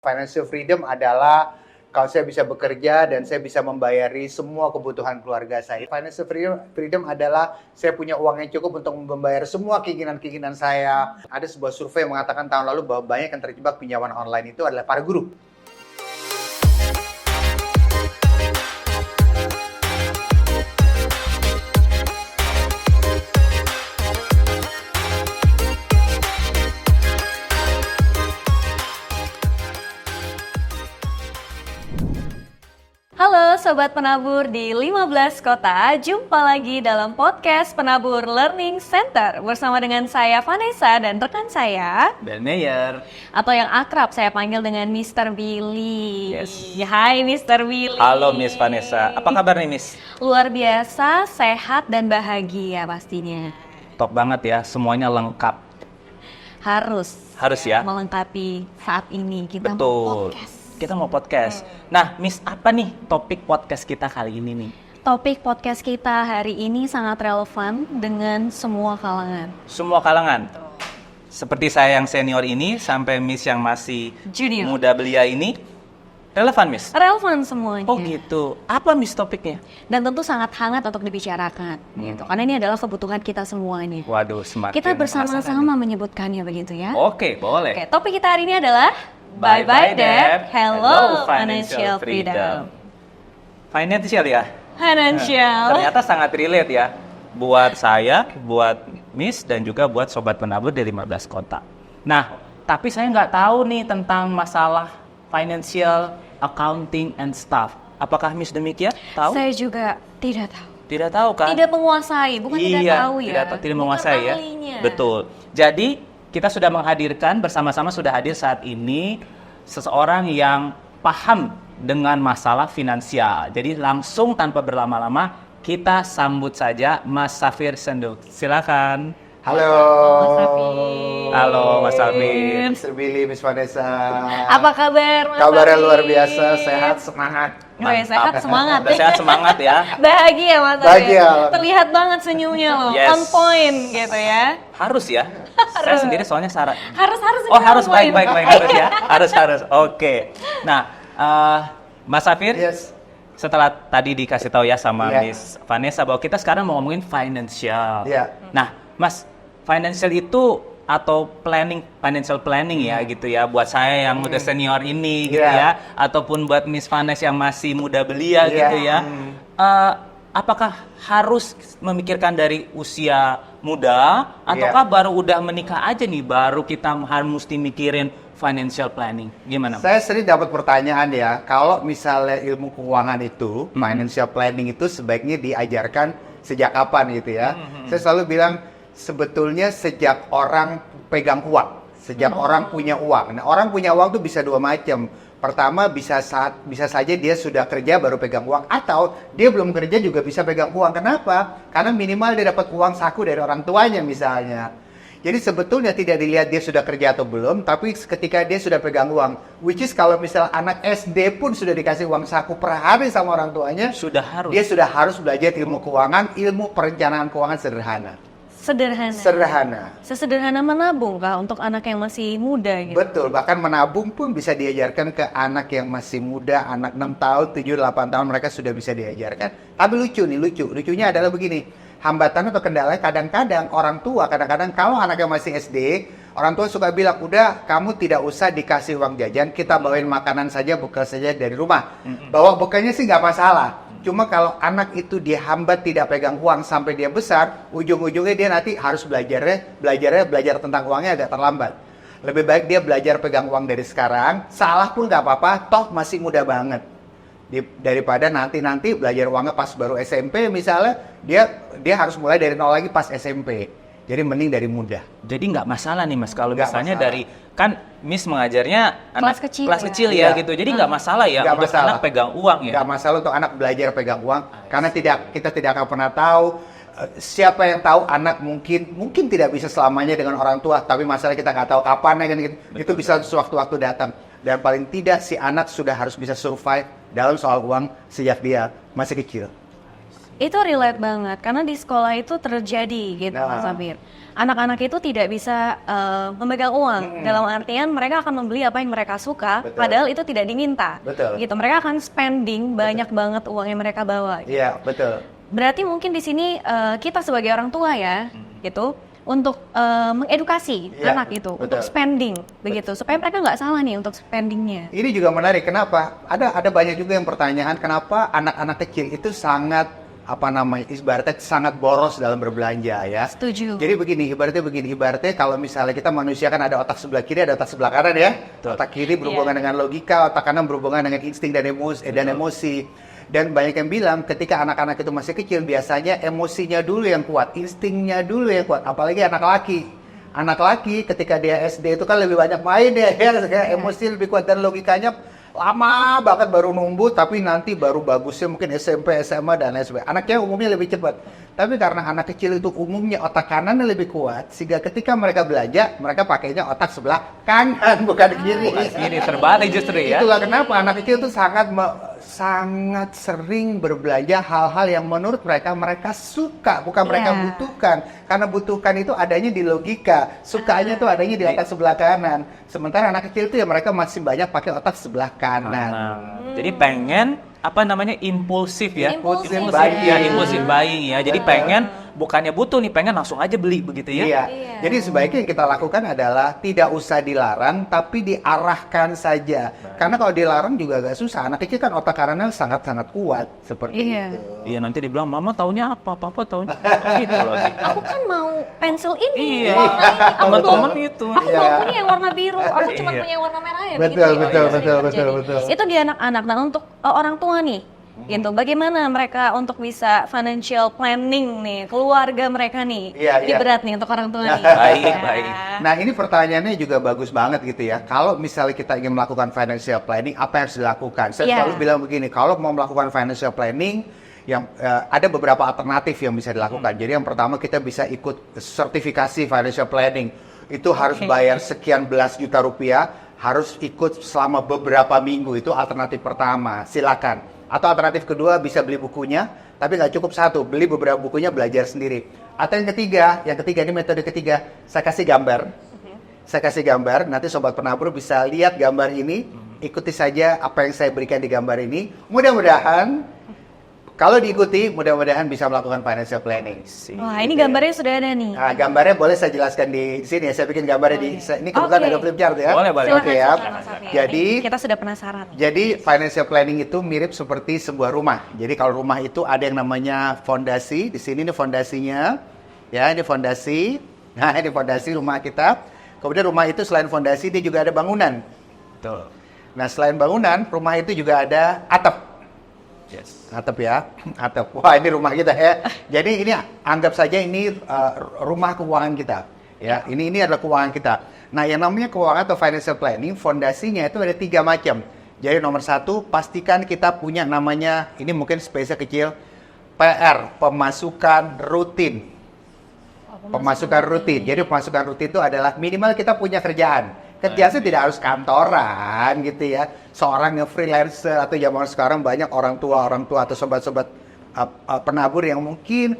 Financial freedom adalah kalau saya bisa bekerja dan saya bisa membayari semua kebutuhan keluarga saya. Financial freedom adalah saya punya uang yang cukup untuk membayar semua keinginan-keinginan saya. Ada sebuah survei yang mengatakan tahun lalu bahwa banyak yang terjebak pinjaman online itu adalah para guru. Halo Sobat Penabur di 15 Kota, jumpa lagi dalam podcast Penabur Learning Center bersama dengan saya Vanessa dan rekan saya Ben Meyer, atau yang akrab saya panggil dengan Mr. Billy. Yes. Hai Mr. Billy. Halo Miss Vanessa, apa kabar nih Miss? Luar biasa, sehat dan bahagia pastinya. Top banget ya, semuanya lengkap. Harus Ya. melengkapi saat ini kita Betul. mau podcast. Kita mau podcast. Nah, Miss, apa nih topik podcast kita kali ini nih? Topik podcast kita hari ini sangat relevan dengan semua kalangan. Semua kalangan. Seperti saya yang senior ini sampai Miss yang masih Junior. muda belia ini, relevan Miss? Relevan semuanya. Oh gitu. Apa Miss topiknya? Dan tentu sangat hangat untuk dibicarakan, gitu. Karena ini adalah kebutuhan kita semua nih. Waduh, semakin Kita bersama-sama menyebutkannya begitu ya. Oke, boleh. Oke, topik kita hari ini adalah Bye Bye Debt, Hello Financial Freedom. Financial ya? Financial. Ternyata sangat relate ya buat saya, buat Miss, dan juga buat Sobat Penabur di 15 Kota. Nah, tapi saya nggak tahu nih tentang masalah financial, accounting, and stuff. Apakah Miss demikian? Tahu? Saya juga tidak tahu. Tidak tahu kan? Tidak menguasai, bukan tidak tahu ya. Tidak menguasai ya. Ahlinya. Betul. Jadi, kita sudah menghadirkan, bersama-sama sudah hadir saat ini seseorang yang paham dengan masalah finansial. Jadi langsung tanpa berlama-lama kita sambut saja Mas Safir Senduk. Silakan. Halo. Mas Safir. Halo Mas Safir. Mr. Billy, Miss Vanessa. Apa kabar Mas Kabarnya Safir? luar biasa, sehat, semangat. Oh ya, sehat, semangat. Udah sehat, semangat ya. Bahagia Mas Safir. Bahagia. Terlihat banget senyumnya loh, Yes. on point gitu ya. Harus ya. Saya sendiri soalnya syarat. Harus Oh harus, on point. baik harus ya. Harus. Oke. Nah, Mas Safir. Yes. Setelah tadi dikasih tahu ya sama Iya. Miss Vanessa bahwa kita sekarang mau ngomongin financial. Iya. Nah, Mas, financial itu atau financial planning ya gitu ya buat saya yang udah senior ini gitu Iya. ya, ataupun buat Miss Vanessa yang masih muda belia Iya. gitu ya. Apakah harus memikirkan dari usia muda ataukah baru udah menikah aja nih baru kita harus mesti mikirin financial planning? Gimana? Saya sering dapat pertanyaan ya, kalau misalnya ilmu keuangan itu, financial planning itu sebaiknya diajarkan sejak kapan gitu ya. Saya selalu bilang, sebetulnya sejak orang pegang uang, sejak orang punya uang. Nah, orang punya uang tuh bisa dua macam. Pertama, bisa saja dia sudah kerja baru pegang uang, atau dia belum kerja juga bisa pegang uang. Kenapa? Karena minimal dia dapat uang saku dari orang tuanya misalnya. Jadi sebetulnya tidak dilihat dia sudah kerja atau belum, tapi ketika dia sudah pegang uang. Which is kalau misal anak SD pun sudah dikasih uang saku per hari sama orang tuanya, Sudah harus. dia sudah harus belajar ilmu keuangan, ilmu perencanaan keuangan sederhana. Sederhana. Sesederhana menabung kah untuk anak yang masih muda gitu? Betul, bahkan menabung pun bisa diajarkan ke anak yang masih muda, anak 6 tahun, 7, 8 tahun mereka sudah bisa diajarkan. Tapi lucunya adalah begini, hambatan atau kendalanya kadang-kadang orang tua, kadang-kadang kalau anaknya masih SD, orang tua suka bilang, udah kamu tidak usah dikasih uang jajan, kita bawain makanan saja, bekal saja dari rumah. Bawa bekalnya sih nggak masalah. Cuma kalau anak itu dihambat tidak pegang uang sampai dia besar, ujung-ujungnya dia nanti harus belajar tentang uangnya agak terlambat. Lebih baik dia belajar pegang uang dari sekarang, salah pun nggak apa-apa, toh masih muda banget. Daripada nanti belajar uangnya pas baru SMP misalnya, dia harus mulai dari nol lagi pas SMP. Jadi mending dari muda. Jadi nggak masalah nih Mas kalau Nggak misalnya masalah. dari kan Miss mengajarnya kelas kecil ya Iya. gitu. Jadi nggak masalah ya Nggak untuk masalah. anak pegang uang ya. Nggak masalah untuk anak belajar pegang uang, karena kita tidak akan pernah tahu. Siapa yang tahu anak mungkin tidak bisa selamanya dengan orang tua, tapi masalah kita nggak tahu kapan ya kan gitu. Itu bisa sewaktu-waktu datang. Dan paling tidak si anak sudah harus bisa survive dalam soal uang sejak dia masih kecil. Itu relate banget, karena di sekolah itu terjadi gitu Mas Nah. Sabir. Anak-anak itu tidak bisa memegang uang, dalam artian mereka akan membeli apa yang mereka suka, Betul. padahal itu tidak diminta. Betul. Gitu, mereka akan spending banyak banget uang yang mereka bawa. Iya, betul. Berarti mungkin di sini kita sebagai orang tua ya, gitu, untuk mengedukasi Iya, anak itu betul. untuk spending, begitu, supaya mereka nggak salah nih untuk spendingnya. Ini juga menarik. Kenapa? Ada banyak juga yang pertanyaan kenapa anak-anak kecil itu sangat ibaratnya sangat boros dalam berbelanja ya. Setuju. Jadi ibaratnya kalau misalnya kita manusia kan ada otak sebelah kiri, ada otak sebelah kanan ya. Betul. Otak kiri berhubungan dengan logika, otak kanan berhubungan dengan insting dan emosi. Dan banyak yang bilang ketika anak-anak itu masih kecil biasanya emosinya dulu yang kuat, instingnya dulu yang kuat, apalagi anak laki. Anak laki ketika dia SD itu kan lebih banyak main ya, emosi lebih kuat dan logikanya lama banget baru numbuh, tapi nanti baru bagusnya mungkin SMP, SMA dan lain sebagainya. Anaknya umumnya lebih cepat. Tapi karena anak kecil itu umumnya otak kanannya lebih kuat, sehingga ketika mereka belanja, mereka pakainya otak sebelah kanan bukan kiri. Ini terbalik justru ya. Itulah kenapa anak kecil itu sangat sering berbelanja hal-hal yang menurut mereka suka, bukan mereka Iya. butuhkan. Karena butuhkan itu adanya di logika, sukanya itu adanya di otak sebelah kanan. Sementara anak kecil itu ya mereka masih banyak pakai otak sebelah kanan. Jadi pengen impulsif ya. Impulsif buying. Ya, impulsif buying ya. Jadi pengen bukannya butuh nih, pengen langsung aja beli begitu ya. Iya. Iya. Jadi sebaiknya yang kita lakukan adalah tidak usah dilarang, tapi diarahkan saja. Karena kalau dilarang juga agak susah. Anak kecil kan otak kanannya sangat-sangat kuat seperti Iya. itu. Iya, nanti dibilang mama taunya apa, papa taunya gitu loh. Aku kan mau pensil ini, Iya. warna ini, aku Teman-teman mau- itu. Aku Iya. mau punya yang warna biru, aku cuma Iya. punya yang warna merah ya. Betul, begitu ya. betul, Sering betul, terjadi. betul. Itu di anak-anak. Nah untuk orang tua nih, gitu. Bagaimana mereka untuk bisa financial planning nih, keluarga mereka nih? Iya, Ini iya. berat nih untuk orang tua nih. Baik, Ya. baik. Nah ini pertanyaannya juga bagus banget gitu ya. Kalau misalnya kita ingin melakukan financial planning, apa yang harus dilakukan? Saya Iya. selalu bilang begini, kalau mau melakukan financial planning, yang ada beberapa alternatif yang bisa dilakukan. Jadi yang pertama kita bisa ikut sertifikasi financial planning. Itu harus Oke. bayar sekian belas juta rupiah, harus ikut selama beberapa minggu. Itu alternatif pertama, silakan. Atau alternatif kedua bisa beli bukunya, tapi nggak cukup satu, beli beberapa bukunya belajar sendiri. Atau yang ketiga ini metode ketiga, saya kasih gambar. Saya kasih gambar, nanti Sobat Penabur bisa lihat gambar ini, ikuti saja apa yang saya berikan di gambar ini. Mudah-mudahan, kalau diikuti, mudah-mudahan bisa melakukan financial planning. Wah ini gambarnya sudah ada nih. Nah, gambarnya boleh saya jelaskan di sini ya, saya bikin gambarnya ini kebetulan Oke. ada flip chart ya. Boleh, boleh. Oke ya. silakan, Mas Afif. Jadi, Ini kita sudah penasaran. jadi financial planning itu mirip seperti sebuah rumah. Jadi kalau rumah itu ada yang namanya fondasi. Di sini ini fondasinya, ya ini fondasi. Nah ini fondasi rumah kita. Kemudian rumah itu selain fondasi dia juga ada bangunan. Betul. Nah selain bangunan, rumah itu juga ada atap. Yes. Atap ya, atap. Wah ini rumah kita ya. Jadi ini anggap saja ini rumah keuangan kita. Ya, ini adalah keuangan kita. Nah yang namanya keuangan atau financial planning, fondasinya itu ada 3 macam. Jadi nomor 1, pastikan kita punya namanya, ini mungkin space kecil, PR, pemasukan rutin. Pemasukan rutin. Jadi pemasukan rutin itu adalah minimal kita punya kerjaan. Kerjaan itu tidak harus kantoran gitu ya. Seorang yang freelancer atau zaman sekarang banyak orang tua atau sobat-sobat penabur yang mungkin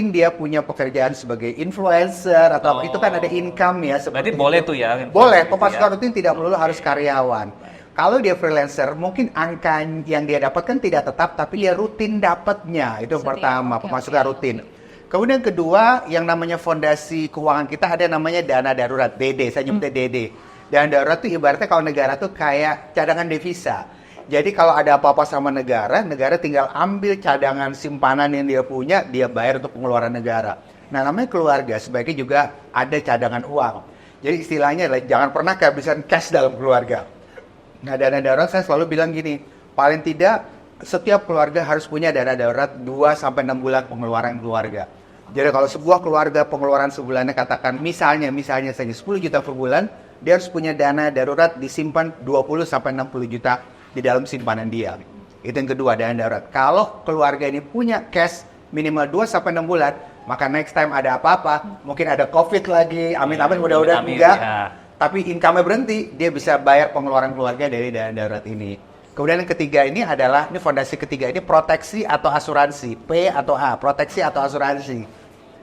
dia punya pekerjaan sebagai influencer atau itu kan ada income ya. Berarti seperti boleh itu. tuh ya. Boleh, pemasukan rutin tidak perlu harus karyawan. Kalau dia freelancer, mungkin angka yang dia dapatkan tidak tetap, tapi dia rutin dapatnya. Itu yang pertama, pemasukan rutin. Kemudian kedua, yang namanya fondasi keuangan kita ada namanya dana darurat, DD, saya nyebutnya DD. Dana darurat itu ibaratnya kalau negara tuh kayak cadangan devisa. Jadi kalau ada apa-apa sama negara tinggal ambil cadangan simpanan yang dia punya, dia bayar untuk pengeluaran negara. Nah namanya keluarga, sebaiknya juga ada cadangan uang. Jadi istilahnya adalah jangan pernah kehabisan cash dalam keluarga. Nah dana darurat saya selalu bilang gini, paling tidak setiap keluarga harus punya dana darurat 2-6 bulan pengeluaran keluarga. Jadi kalau sebuah keluarga pengeluaran sebulannya katakan misalnya saja 10 juta per bulan, dia harus punya dana darurat disimpan 20-60 juta di dalam simpanan dia. Itu yang kedua, dana darurat. Kalau keluarga ini punya cash minimal 2-6 bulan, maka next time ada apa-apa, mungkin ada COVID lagi, amin-amin mudah-mudahan Amin, enggak. ya. Tapi income-nya berhenti, dia bisa bayar pengeluaran keluarga dari dana darurat ini. Kemudian yang ketiga ini adalah, ini fondasi ketiga ini proteksi atau asuransi. P atau A, proteksi atau asuransi.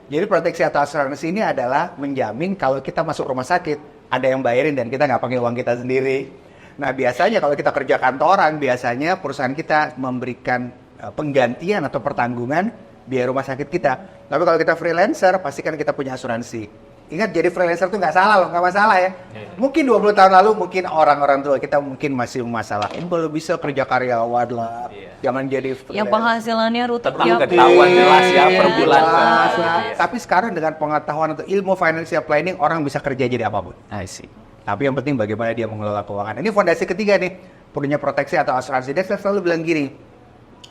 Jadi proteksi atau asuransi ini adalah menjamin kalau kita masuk rumah sakit, ada yang bayarin dan kita nggak pakai uang kita sendiri. Nah biasanya kalau kita kerja kantoran, biasanya perusahaan kita memberikan penggantian atau pertanggungan biaya rumah sakit kita. Tapi kalau kita freelancer, pastikan kita punya asuransi. Ingat, jadi freelancer itu nggak salah loh, nggak masalah ya. Mungkin 20 tahun lalu, mungkin orang-orang tua kita mungkin masih masalahkan. Kalau bisa kerja karyawan lah, jangan jadi freelancer. Yang penghasilannya rutin Tetap tiap ketahuan jelas ya per bulan. Jelas lah. Tapi sekarang dengan pengetahuan atau ilmu financial planning, orang bisa kerja jadi apapun. I see. Tapi yang penting bagaimana dia mengelola keuangan. Ini fondasi ketiga nih, punya proteksi atau asuransi. Dia selalu bilang gini,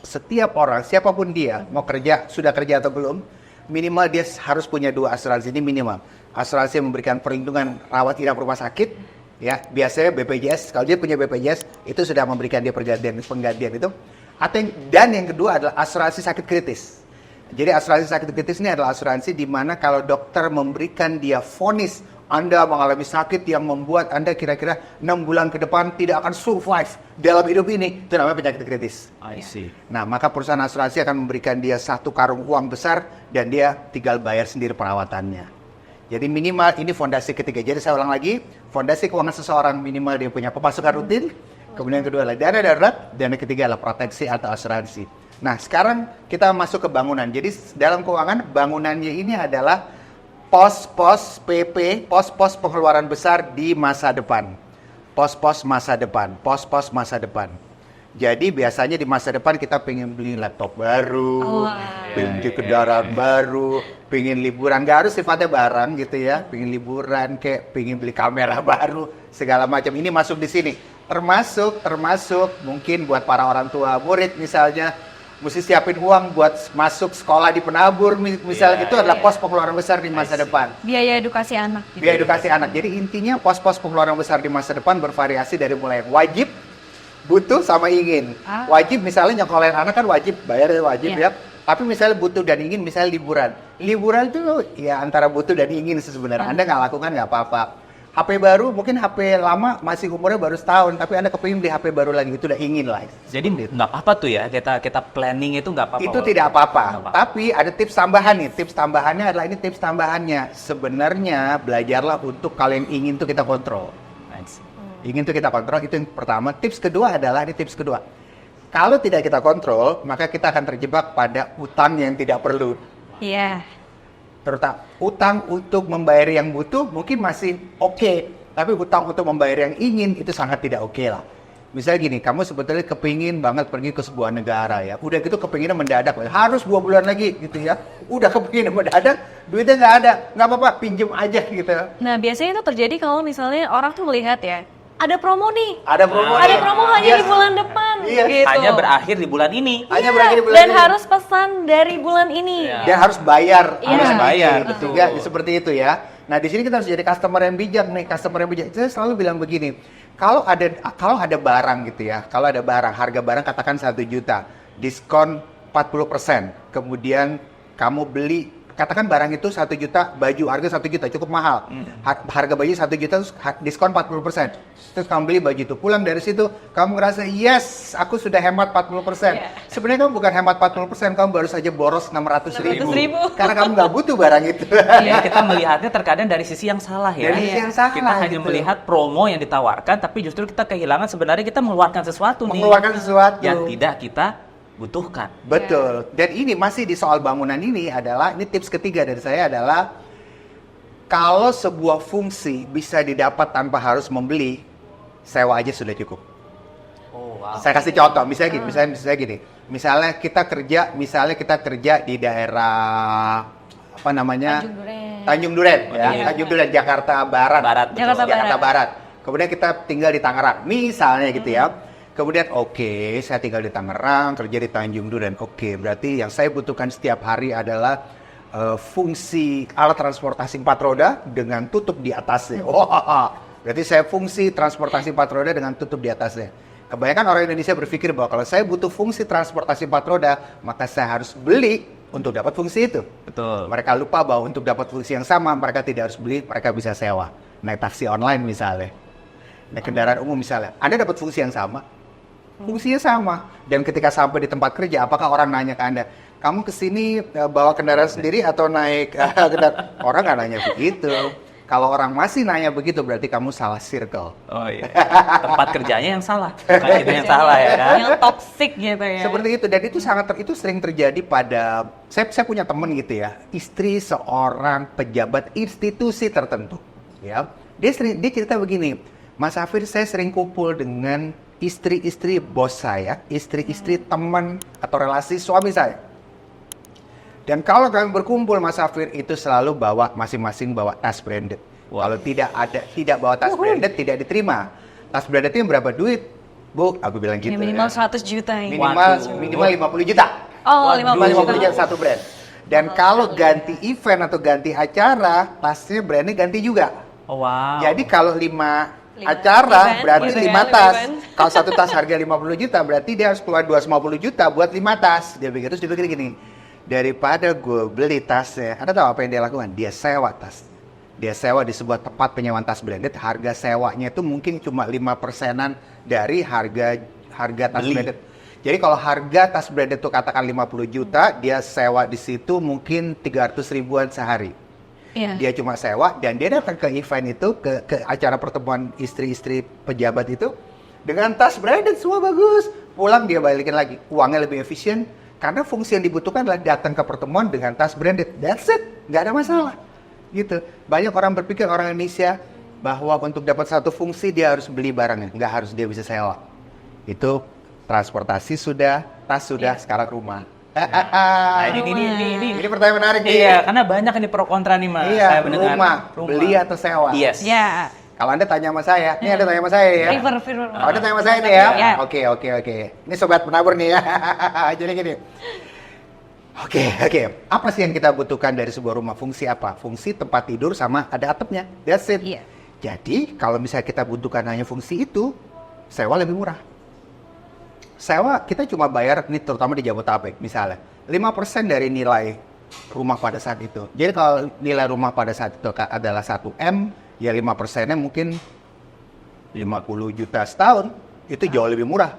setiap orang, siapapun dia, mau kerja, sudah kerja atau belum, minimal dia harus punya 2 asuransi ini minimal. Asuransi yang memberikan perlindungan rawat inap rumah sakit, ya biasanya BPJS. Kalau dia punya BPJS, itu sudah memberikan dia penggantian itu. Dan yang kedua adalah asuransi sakit kritis. Jadi asuransi sakit kritis ini adalah asuransi di mana kalau dokter memberikan dia vonis Anda mengalami sakit yang membuat Anda kira-kira 6 bulan ke depan tidak akan survive dalam hidup ini, itu namanya penyakit kritis. I see. Nah, maka perusahaan asuransi akan memberikan dia 1 karung uang besar dan dia tinggal bayar sendiri perawatannya. Jadi minimal ini fondasi ketiga. Jadi saya ulang lagi, fondasi keuangan seseorang minimal dia punya pemasukan rutin, kemudian yang kedua adalah dana darurat, dan yang ketiga adalah proteksi atau asuransi. Nah, sekarang kita masuk ke bangunan. Jadi dalam keuangan, bangunannya ini adalah pos-pos PP, pos-pos pengeluaran besar di masa depan. Pos-pos masa depan, pos-pos masa depan. Jadi biasanya di masa depan kita pengen beli laptop baru, pengen beli kendaraan baru, pengen liburan, nggak harus sifatnya barang gitu ya, pengen liburan kayak pengen beli kamera baru, segala macam. Ini masuk di sini. Termasuk mungkin buat para orang tua murid misalnya, mesti siapin uang buat masuk sekolah di penabur misalnya, itu adalah pos pengeluaran besar di masa depan. biaya edukasi anak. Biaya edukasi anak. Jadi intinya pos-pos pengeluaran besar di masa depan bervariasi dari mulai yang wajib, butuh, sama ingin. Wajib misalnya nyekolahin anak kan wajib, bayar wajib ya. Tapi misalnya butuh dan ingin, misalnya liburan. Liburan itu ya antara butuh dan ingin sebenarnya. Anda nggak lakukan nggak apa-apa. HP baru, mungkin HP lama masih umurnya baru setahun, tapi Anda kepingin beli HP baru lagi, itu udah ingin lah. Jadi nggak apa-apa tuh ya, kita planning itu nggak apa-apa. Itu tidak apa-apa. Tapi ada tips tambahan nih. Tips tambahannya adalah ini tips tambahannya. Sebenarnya belajarlah untuk kalian ingin tuh kita kontrol. Ingin tuh kita kontrol, itu yang pertama. Tips kedua adalah, ini tips kedua. Kalau tidak kita kontrol, maka kita akan terjebak pada utang yang tidak perlu. Iya. Terutama utang untuk membayar yang butuh mungkin masih oke. Tapi utang untuk membayar yang ingin itu sangat tidak oke lah. Misalnya gini, kamu sebetulnya kepingin banget pergi ke sebuah negara ya. Udah gitu kepinginnya mendadak, harus 2 bulan lagi gitu ya. Udah kepingin mendadak, duitnya nggak ada. Nggak apa-apa, pinjem aja gitu. Nah, biasanya itu terjadi kalau misalnya orang tuh melihat ya, ada promo nih. Ada promo hanya di bulan depan. Gitu. Hanya berakhir di bulan ini. Hanya berakhir di bulan Dan ini. harus pesan dari bulan ini. Dan harus bayar. Iya. Harus bayar, betul. betul. Ya, seperti itu ya. Nah, di sini kita harus jadi customer yang bijak nih. Customer yang bijak. Saya selalu bilang begini, kalau ada barang gitu ya, kalau ada barang, harga barang katakan 1 juta, diskon 40%, kemudian kamu beli, katakan barang itu 1 juta, baju harga 1 juta, cukup mahal. Harga baju 1 juta, terus diskon 40%. Terus kamu beli baju itu, pulang dari situ, kamu ngerasa, yes, aku sudah hemat 40%. Sebenarnya kamu bukan hemat 40%, kamu baru saja boros 600.000. Karena kamu nggak butuh barang itu. Ya, kita melihatnya terkadang dari sisi yang salah ya. Dari sisi yang salah, Kita hanya gitu. melihat promo yang ditawarkan, tapi justru kita kehilangan sebenarnya kita mengeluarkan sesuatu nih. Mengeluarkan sesuatu. Yang tidak kita butuhkan. Betul. Dan ini masih di soal bangunan ini adalah, ini tips ketiga dari saya adalah, kalau sebuah fungsi bisa didapat tanpa harus membeli, sewa aja sudah cukup. Oh, wow. Saya kasih contoh, misalnya gini. Misalnya kita kerja di daerah apa namanya? Tanjung Duren ya. Iya. Tanjung Duren, Jakarta Barat. Betul. Jakarta Barat. Kemudian kita tinggal di Tangerang, misalnya gitu ya. Kemudian saya tinggal di Tangerang, kerja di Tanjung Duren. Berarti yang saya butuhkan setiap hari adalah fungsi alat transportasi 4 roda dengan tutup di atasnya. Berarti saya fungsi transportasi 4 roda dengan tutup di atasnya. Kebanyakan orang Indonesia berpikir bahwa kalau saya butuh fungsi transportasi 4 roda, maka saya harus beli untuk dapat fungsi itu. Betul. Mereka lupa bahwa untuk dapat fungsi yang sama, mereka tidak harus beli, mereka bisa sewa. Naik taksi online misalnya, naik kendaraan umum misalnya. Anda dapat fungsi yang sama, Fungsinya sama. Dan ketika sampai di tempat kerja, apakah orang nanya ke Anda, kamu kesini bawa kendaraan sendiri atau naik kendaraan? Orang nggak nanya begitu. Kalau orang masih nanya begitu, berarti kamu salah circle. Oh iya. Tempat kerjanya yang salah, bukan itu yang salah ya kan? Yang toxic gitu ya. Seperti itu, dan itu sering terjadi pada saya punya temen gitu ya, istri seorang pejabat institusi tertentu, ya. Dia cerita begini, Mas Hafir, saya sering kumpul dengan istri-istri bos saya, istri-istri teman atau relasi suami saya. Dan kalau kami berkumpul, Mas Hafir, itu selalu masing-masing bawa tas branded. Wow. Kalau tidak bawa tas branded, tidak diterima. Tas branded itu berapa duit? Bu, aku bilang gitu. Ya, minimal 100 juta ini. Minimal 50 juta. Oh, Waduh. 50 juta. Satu brand. Dan kalau ganti event atau ganti acara, tasnya brandnya ganti juga. Oh, wow. Jadi kalau 5 Lima acara event, berarti gitu 5 ya, tas. 5 event. Kalau satu tas harga 50 juta, berarti dia harus keluar 250 juta buat 5 tas. Dia pikir, terus dia pikir gini, daripada gue beli tasnya, Anda tahu apa yang dia lakukan? Dia sewa tas. Dia sewa di sebuah tempat penyewaan tas branded, harga sewanya itu mungkin cuma 5%-an dari harga tas Beli. branded. Jadi kalau harga tas branded itu katakan 50 juta, dia sewa di situ mungkin 300 ribuan sehari. Iya. Dia cuma sewa dan dia datang ke event itu, ke acara pertemuan istri-istri pejabat itu dengan tas branded semua bagus. Pulang dia balikin lagi, uangnya lebih efisien karena fungsi yang dibutuhkan adalah datang ke pertemuan dengan tas branded. That's it, nggak ada masalah. Gitu. Banyak orang berpikir, orang Indonesia, bahwa untuk dapat satu fungsi dia harus beli barangnya, nggak harus dia bisa sewa. Itu transportasi sudah, tas sudah, sekarang rumah. Nah, ini Ini pertanyaan menarik nih. iya, karena banyak ini pro kontra nih Mas. Iya, Saya mendengar rumah, beli atau sewa. Yes. Ya. Kalau Anda tanya sama saya, ini Anda tanya sama saya ya. River. Oh, Anda tanya sama saya nih ya. Ya. Oke. Ini sobat penabur nih ya. Jadi gini. Oke. Apa sih yang kita butuhkan dari sebuah rumah? Fungsi apa? Fungsi tempat tidur sama ada atapnya. That's it. Iya. Jadi, kalau misalnya kita butuhkan hanya fungsi itu, sewa lebih murah. Sewa kita cuma bayar, ini terutama di Jabodetabek misalnya, 5% dari nilai rumah pada saat itu. Jadi kalau nilai rumah pada saat itu adalah 1M, ya 5%-nya mungkin 50 juta setahun, itu jauh lebih murah.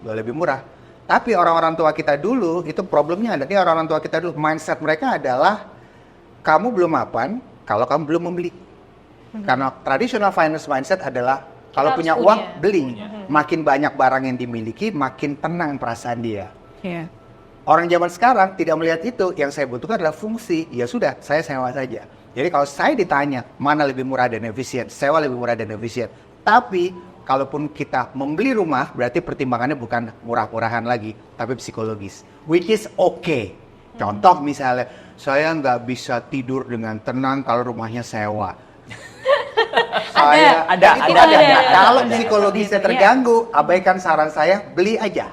Jauh lebih murah. Tapi orang-orang tua kita dulu, itu problemnya ada. Ini orang-orang tua kita dulu, mindset mereka adalah, kamu belum mapan kalau kamu belum membeli. Karena traditional finance mindset adalah, kalau harus punya punya. uang, beli. Makin banyak barang yang dimiliki, makin tenang perasaan dia. Iya. Orang zaman sekarang tidak melihat itu, yang saya butuhkan adalah fungsi. Ya sudah, saya sewa saja. Jadi kalau saya ditanya, mana lebih murah dan efisien, sewa lebih murah dan efisien. Tapi, kalaupun kita membeli rumah, berarti pertimbangannya bukan murah-murahan lagi, tapi psikologis. Which is okay. Contoh misalnya, saya nggak bisa tidur dengan tenang kalau rumahnya sewa. Ada. Kalau psikologisnya terganggu, abaikan saran saya, beli aja.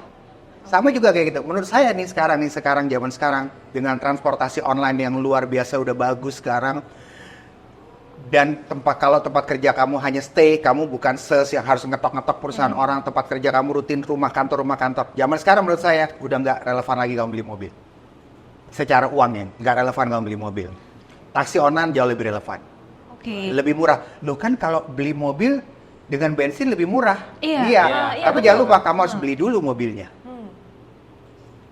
Sama juga kayak gitu. Menurut saya nih sekarang zaman sekarang dengan transportasi online yang luar biasa udah bagus sekarang. Dan kalau tempat kerja kamu hanya stay, kamu bukan sales yang harus ngetok-ngetok perusahaan orang, tempat kerja kamu rutin rumah kantor. Zaman sekarang menurut saya udah nggak relevan lagi kamu beli mobil. Secara uangnya nggak relevan kamu beli mobil. Taksi online jauh lebih relevan. Oke. Lebih murah. Loh kan kalau beli mobil dengan bensin lebih murah. Iya. Iya. Iya, Tapi betul. jangan lupa kamu harus beli dulu mobilnya.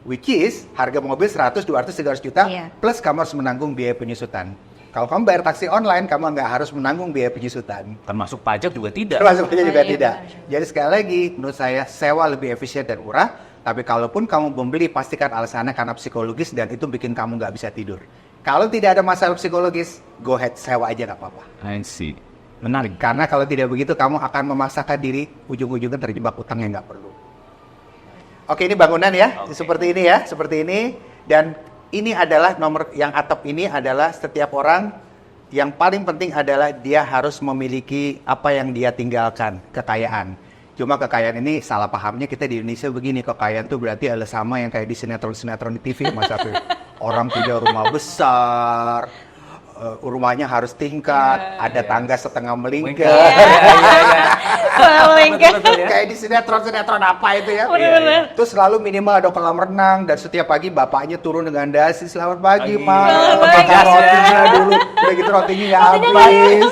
Which is harga mobil 100, 200, 300 juta Iya. plus kamu harus menanggung biaya penyusutan. Kalau kamu bayar taksi online, kamu nggak harus menanggung biaya penyusutan. Termasuk pajak juga tidak. Termasuk aja juga iya, tidak. benar. Jadi sekali lagi, menurut saya sewa lebih efisien dan murah. Tapi kalaupun kamu membeli, pastikan alasannya karena psikologis dan itu bikin kamu nggak bisa tidur. Kalau tidak ada masalah psikologis, go ahead sewa aja nggak apa-apa. I see. Menarik. Karena kalau tidak begitu, kamu akan memaksakan diri ujung-ujungnya terjebak utang yang nggak perlu. Oke, ini bangunan ya, Oke. seperti ini ya, seperti ini. Dan ini adalah nomor yang atap ini adalah setiap orang yang paling penting adalah dia harus memiliki apa yang dia tinggalkan, kekayaan. Cuma kekayaan ini salah pahamnya kita di Indonesia begini, kekayaan tuh berarti adalah sama yang kayak di sinetron-sinetron di TV, Mas Afif. Orang punya rumah besar, rumahnya harus tingkat, ada tangga setengah melingkar. Betul-betul ya. Kayak di sinetron apa itu ya. Bener-bener. Terus selalu minimal ada kolam renang dan setiap pagi bapaknya turun dengan dasi, selamat pagi Pagi. Pak. Selamat Makan pagi. rotinya dulu. Udah gitu rotinya nggak Rotinya habis.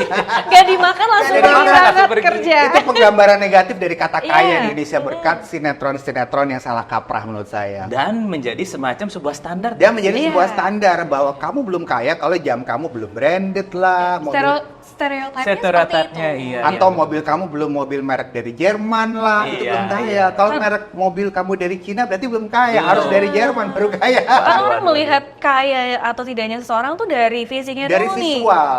Gak dimakan langsung Nggak pergi dimakan, berangkat langsung pergi. kerja. Itu penggambaran negatif dari kata kaya Iya. di Indonesia berkat sinetron-sinetron yang salah kaprah menurut saya. Dan menjadi semacam sebuah standar. Dia menjadi Iya. sebuah standar bahwa kamu belum kaya kalau jam kamu belum branded lah, Stereotipnya seperti Stereotipnya, itu. iya. atau mobil kamu belum mobil merek dari Jerman lah, itu Iya, belum kaya. iya. Kalau merek mobil kamu dari Cina berarti belum kaya, harus dari Jerman baru kaya. Kan orang melihat kaya atau tidaknya seseorang tuh dari fisiknya Dari dulu nih. visual.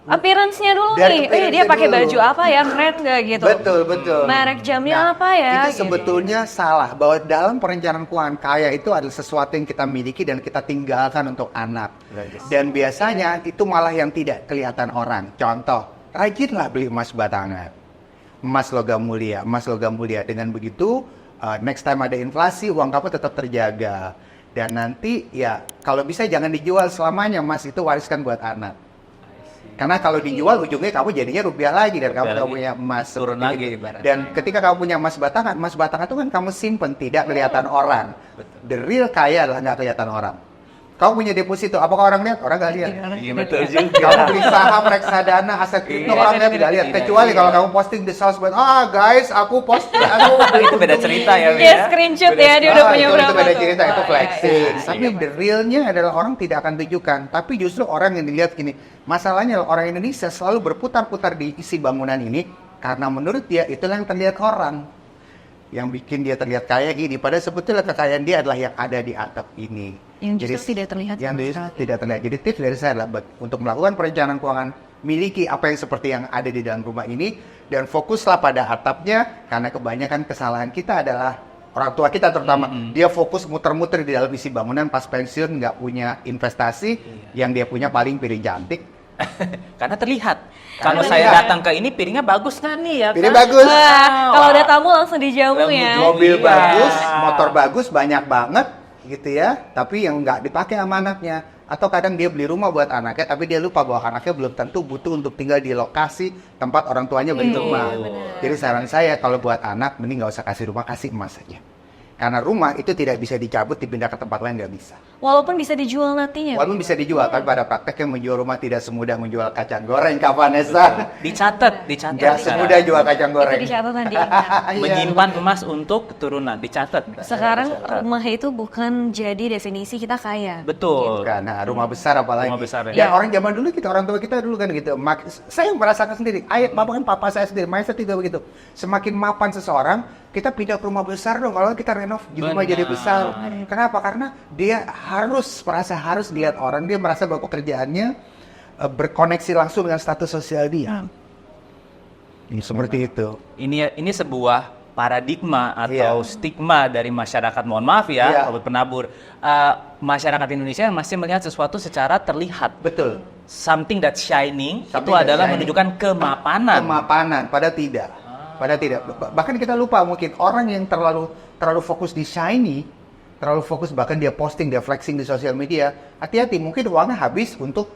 Appearance-nya dulu Dari nih. Dia appearance-nya pakai dulu. baju apa ya? Keren gak gitu? Betul. Merek jamnya apa ya? Itu Gitu. sebetulnya salah, bahwa dalam perencanaan keuangan kaya itu adalah sesuatu yang kita miliki dan kita tinggalkan untuk anak. Dan biasanya itu malah yang tidak kelihatan orang. Contoh, rajinlah beli emas batangan. Emas logam mulia. Dengan begitu, next time ada inflasi, uang kamu tetap terjaga. Dan nanti ya, kalau bisa jangan dijual selamanya, emas itu wariskan buat anak. Karena kalau dijual ujungnya kamu jadinya rupiah lagi dan kamu Rupiah punya emas turun seperti lagi itu. ibaratnya. Dan ketika kamu punya emas batangan itu kan kamu simpen tidak kelihatan orang. The real kaya adalah nggak kelihatan orang. Kamu punya deposito, apakah orang lihat? Orang nggak lihat. Iya betul juga. Kamu beli saham, reksadana, aset kripto, orang lihat nggak lihat. Kecuali kalau kamu posting di sosmed, guys, aku posting, Itu beda cerita ya. Dia screenshot ya, dia udah punya berapa itu beda tuh. cerita, itu flexing. iya. Tapi the realnya adalah orang tidak akan tunjukkan. Tapi justru orang yang dilihat gini, masalahnya adalah orang Indonesia selalu berputar-putar di isi bangunan ini karena menurut dia itulah yang terlihat orang. Yang bikin dia terlihat kaya gini, padahal sebetulnya kekayaan dia adalah yang ada di atap ini. Yang justru tidak terlihat Yang sama justru tidak terlihat. Jadi tips dari saya adalah untuk melakukan perencanaan keuangan, miliki apa yang seperti yang ada di dalam rumah ini dan fokuslah pada atapnya karena kebanyakan kesalahan kita adalah orang tua kita terutama dia fokus muter-muter di dalam isi bangunan pas pensiun nggak punya investasi, yang dia punya paling piring cantik. Karena terlihat. Karena Kalau saya terlihat. datang ke ini piringnya bagus nggak nih ya? Piring kan? bagus. Wah, kalau ada tamu langsung dijamu ya. Mobil Iya. bagus, motor bagus, banyak banget gitu ya. Tapi yang nggak dipakai sama anaknya. Atau kadang dia beli rumah buat anaknya, tapi dia lupa bahwa anaknya belum tentu butuh untuk tinggal di lokasi tempat orang tuanya beli rumah. Jadi saran saya kalau buat anak, mending nggak usah kasih rumah, kasih emas saja. Karena rumah itu tidak bisa dicabut, dipindah ke tempat lain nggak bisa. Walaupun bisa dijual nantinya. Walaupun bisa dijual, tapi pada prakteknya menjual rumah tidak semudah menjual kacang goreng, Kak Vanessa. Dicatat. Nggak semudah jual kacang goreng. Itu dicatat nanti. Iya. Menyimpan emas untuk keturunan, dicatat. Sekarang rumah itu bukan jadi definisi kita kaya. Betul. Karena rumah besar apalagi. Rumah besar, Dan ya. orang zaman dulu orang tua kita dulu kan gitu. Saya merasakan sendiri. Papa saya sendiri, saya juga begitu. Semakin mapan seseorang, kita pindah ke rumah besar dong. Kalau kita renov, rumah Benar. jadi besar. Kenapa? Karena dia merasa harus lihat orang. Dia merasa bahwa pekerjaannya berkoneksi langsung dengan status sosial dia. Seperti itu. Ini sebuah paradigma Iya. atau stigma dari masyarakat. Mohon maaf Iya. ya, sobat penabur. Masyarakat Indonesia masih melihat sesuatu secara terlihat. Betul. Something that's shining Something itu that's adalah shining. menunjukkan kemapanan. Kemapanan, padahal tidak. Padahal tidak. Bahkan kita lupa mungkin orang yang terlalu fokus di shiny, terlalu fokus bahkan dia posting, dia flexing di sosial media. Hati-hati, mungkin uangnya habis untuk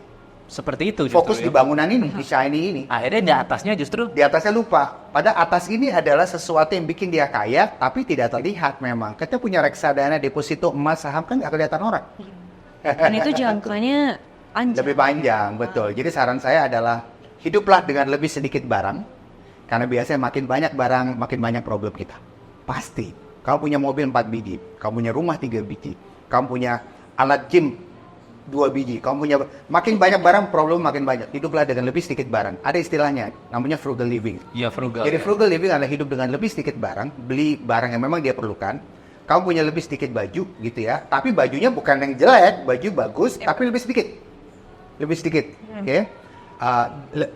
Seperti itu fokus justru, di ya. bangunan ini, di shiny ini. Akhirnya di atasnya justru Di atasnya lupa. Pada atas ini adalah sesuatu yang bikin dia kaya, tapi tidak terlihat memang. Kita punya reksadana, deposito, emas, saham kan nggak kelihatan orang. Dan itu jangkanya panjang. Lebih panjang, betul. Jadi saran saya adalah hiduplah dengan lebih sedikit barang. Karena biasanya makin banyak barang, makin banyak problem kita. Pasti. Kamu punya mobil 4 biji, kamu punya rumah 3 biji, kamu punya alat gym 2 biji, kamu punya makin banyak barang, problem makin banyak. Hiduplah dengan lebih sedikit barang. Ada istilahnya, namanya frugal living. ya frugal. Jadi frugal living adalah hidup dengan lebih sedikit barang, beli barang yang memang dia perlukan. Kamu punya lebih sedikit baju gitu ya, tapi bajunya bukan yang jelek, baju bagus, tapi lebih sedikit. Lebih sedikit, oke?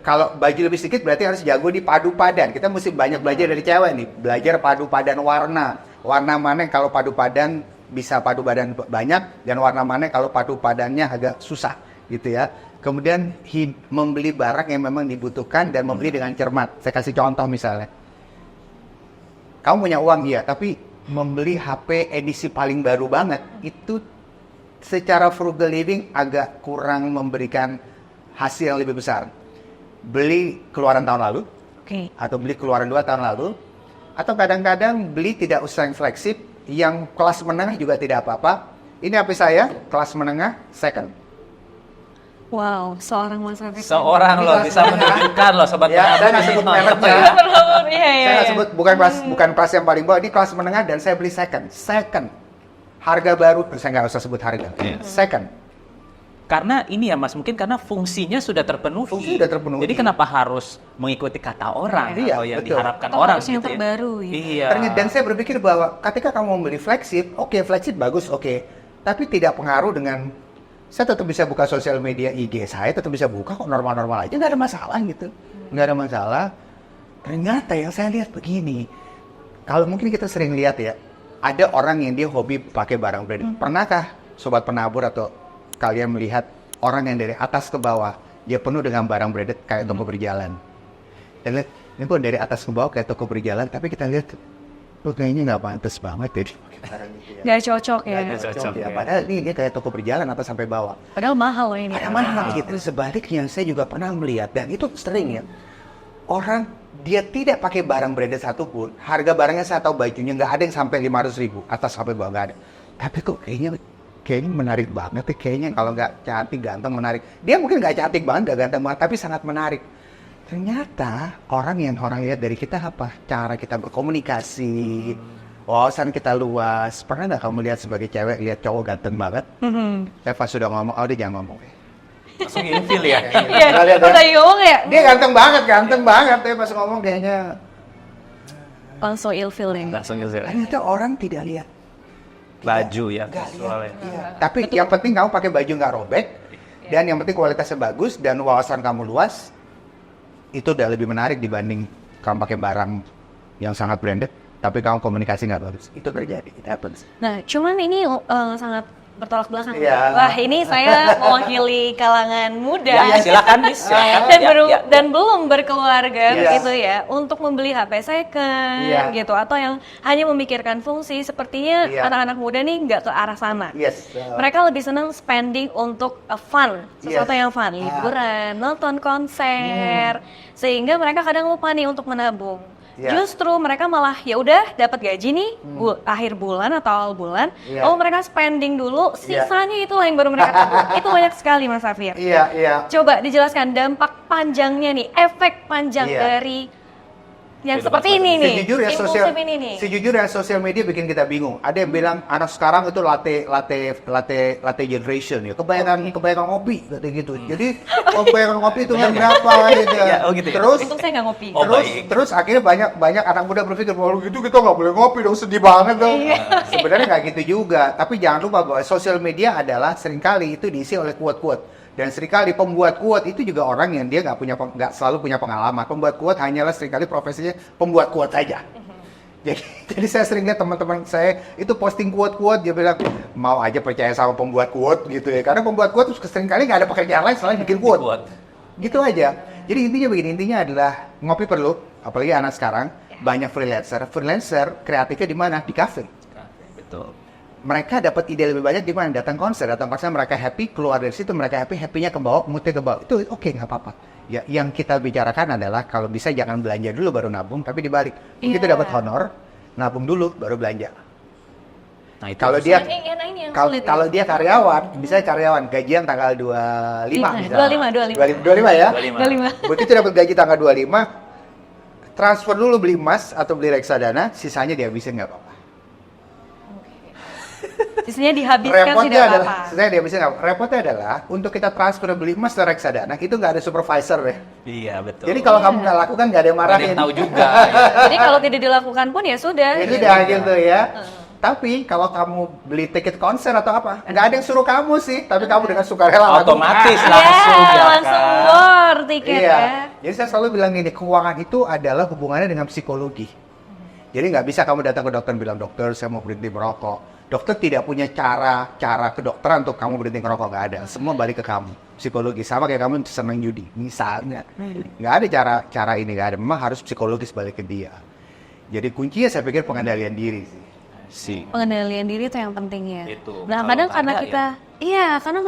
Kalau baju lebih sedikit berarti harus jago di padu padan. Kita mesti banyak belajar dari cewek nih, belajar padu padan warna. Warna mana yang kalau padu padan bisa padu padan banyak, dan warna mana kalau padu padannya agak susah gitu ya. Kemudian membeli barang yang memang dibutuhkan dan membeli dengan cermat. Saya kasih contoh misalnya. Kamu punya uang iya, tapi membeli HP edisi paling baru banget itu secara frugal living agak kurang memberikan hasil yang lebih besar. Beli keluaran tahun lalu, Oke. atau beli keluaran 2 tahun lalu, atau kadang-kadang beli tidak usah yang flagship, yang kelas menengah juga tidak apa-apa. Ini HP saya, kelas menengah, second. Wow, seorang Mas Rafiq. Seorang Ini loh kelas bisa menengah. menunjukkan loh sobat Ya, penabur saya nggak ini. sebut Oh, mereknya. iya. Iya, iya, Saya nggak iya. sebut, bukan kelas yang paling bawah, ini kelas menengah dan saya beli second. Harga baru, saya nggak usah sebut harga. Iya. Second. Karena ini ya Mas, mungkin karena fungsinya sudah terpenuhi. Fungsi sudah terpenuhi. Jadi kenapa harus mengikuti kata orang Iya, atau yang betul. diharapkan Atau orang harus yang gitu ya? terbaru, gitu. Iya. Dan saya berpikir bahwa ketika kamu membeli flagship, oke, flagship bagus, oke. Tapi tidak pengaruh dengan, saya tetap bisa buka sosial media IG saya, tetap bisa buka kok normal-normal aja, nggak ada masalah gitu. Nggak ada masalah. Ternyata yang saya lihat begini, kalau mungkin kita sering lihat ya, ada orang yang dia hobi pakai barang branded. Pernahkah Sobat Penabur atau kalian melihat orang yang dari atas ke bawah, dia penuh dengan barang branded kayak toko berjalan. Dan lihat, ini pun dari atas ke bawah kayak toko berjalan, tapi kita lihat, tuh kayaknya nggak pantas banget deh pakai barang gitu ya. Nggak cocok ya. Nggak cocok, ya. ya. Padahal ini dia kayak toko berjalan atas sampai bawah. Padahal mahal loh ini. Ada mahal gitu. Sebaliknya saya juga pernah melihat, dan itu sering ya, orang dia tidak pakai barang branded satupun, harga barangnya saya tahu bajunya nggak ada yang sampai 500.000 atas sampai bawah, nggak ada. Tapi kok kayaknya menarik banget ya, kayaknya kalau nggak cantik, ganteng, menarik. Dia mungkin nggak cantik banget, nggak ganteng banget, tapi sangat menarik. Ternyata orang lihat dari kita apa? Cara kita berkomunikasi, wawasan kita luas. Pernah nggak kamu lihat sebagai cewek, lihat cowok ganteng banget? Pas sudah ngomong, oh dia jangan ngomong. Langsung infil ya. Iya, Pernah lihat ya? udah ngomong ya. Dia ganteng banget. Tapi pas ngomong kayaknya, Langsung ilfil nih. Langsung infil. ternyata orang tidak lihat. Baju ya, Nggak visualnya. lihat. Iya. Tapi yang penting kamu pakai baju nggak robek, dan yang penting kualitasnya bagus dan wawasan kamu luas, itu udah lebih menarik dibanding kamu pakai barang yang sangat branded, tapi kamu komunikasi nggak bagus. Itu terjadi, it happens. Nah, cuman ini sangat bertolak belakang. Iya. Wah, ini saya mewakili kalangan muda. Ya, silakan Miss, silakan. dan, Ya, baru- ya. dan belum berkeluarga Iya. gitu ya, untuk membeli HP second Iya. gitu, atau yang hanya memikirkan fungsi. Sepertinya Iya. anak-anak muda nih nggak ke arah sana. Yes. Mereka lebih senang spending untuk fun, sesuatu Yes. yang fun, liburan, nonton konser, sehingga mereka kadang lupa nih untuk menabung. Iya. Justru mereka malah ya udah dapat gaji nih akhir bulan atau awal bulan, Iya. lalu mereka spending dulu, Iya. sisanya itulah yang baru mereka tabung. Itu banyak sekali Mas Safir. Iya. Coba dijelaskan dampak panjangnya nih, efek panjang Iya. dari yang Kehidupan seperti ini nih, Sejujurnya impulsif ini nih. sejujurnya sosial media bikin kita bingung. Ada yang bilang anak sekarang itu latte generation ya. Kebanyakan ngopi kata gitu. Jadi kebanyakan ngopi itu kan berapa gitu. Ya, oh gitu ya. Terus Untung saya nggak ngopi. Oh, terus, baik. terus akhirnya banyak anak muda berpikir bahwa gitu kita nggak boleh ngopi dong, sedih banget dong. Iya. Sebenarnya nggak gitu juga. Tapi jangan lupa bahwa sosial media adalah seringkali itu diisi oleh quote-quote. Dan seringkali pembuat quote itu juga orang yang dia nggak selalu punya pengalaman. Pembuat quote hanyalah seringkali profesinya pembuat quote saja. Jadi saya sering lihat teman-teman saya itu posting quote-quote, dia bilang mau aja percaya sama pembuat quote gitu ya. Karena pembuat quote seringkali nggak ada pekerjaan lain selain bikin quote. Gitu aja. Jadi intinya begini, intinya adalah ngopi perlu, apalagi anak sekarang banyak freelancer. Freelancer kreatifnya di mana? Di cafe. Betul. Mereka dapat ide lebih banyak di mana? Datang konser mereka happy, keluar dari situ mereka happy-nya ke bawah, moodnya ke bawah. Itu oke, nggak apa-apa. Ya, yang kita bicarakan adalah kalau bisa jangan belanja dulu baru nabung, tapi dibalik. Begitu Iya. dapat honor, nabung dulu baru belanja. Nah, itu Kalau dia Nah, ini yang kalau sulit. kalau dia karyawan, bisa karyawan gajian tanggal 25 Iya, misalnya. 25. 25 ya. 25. Begitu dapat gaji tanggal 25, transfer dulu beli emas atau beli reksadana, sisanya dihabisin nggak apa-apa. Sisanya dihabiskan tidak apa-apa. Sisanya dihabisin nggak apa-apa. Repotnya adalah untuk kita transfer beli emas atau reksadana itu nggak ada supervisor ya. Iya, betul. Jadi kalau kamu nggak lakukan nggak ada yang Nggak ada marahin. yang tahu juga. Jadi kalau tidak dilakukan pun ya sudah. Ya gitu. sudah gitu ya. Tapi kalau kamu beli tiket konser atau apa, nggak ada yang suruh kamu sih, tapi kamu dengan sukarela Otomatis lakukan. langsung Ya, ya langsung kan? war tiket Iya. ya. Jadi saya selalu bilang gini, keuangan itu adalah hubungannya dengan psikologi. Jadi nggak bisa kamu datang ke dokter dan bilang, dokter saya mau berhenti merokok. Dokter tidak punya cara kedokteran untuk kamu berhenti merokok, nggak ada. Semua balik ke kamu, psikologi. Sama kayak kamu senang judi, misalnya. Nggak ada cara ini, nggak ada. Memang harus psikologis balik ke dia. Jadi kuncinya saya pikir pengendalian diri sih. Si. Pengendalian diri itu yang penting ya. Itu. Nah, Kalau kadang nggak karena ada, kita, iya, karena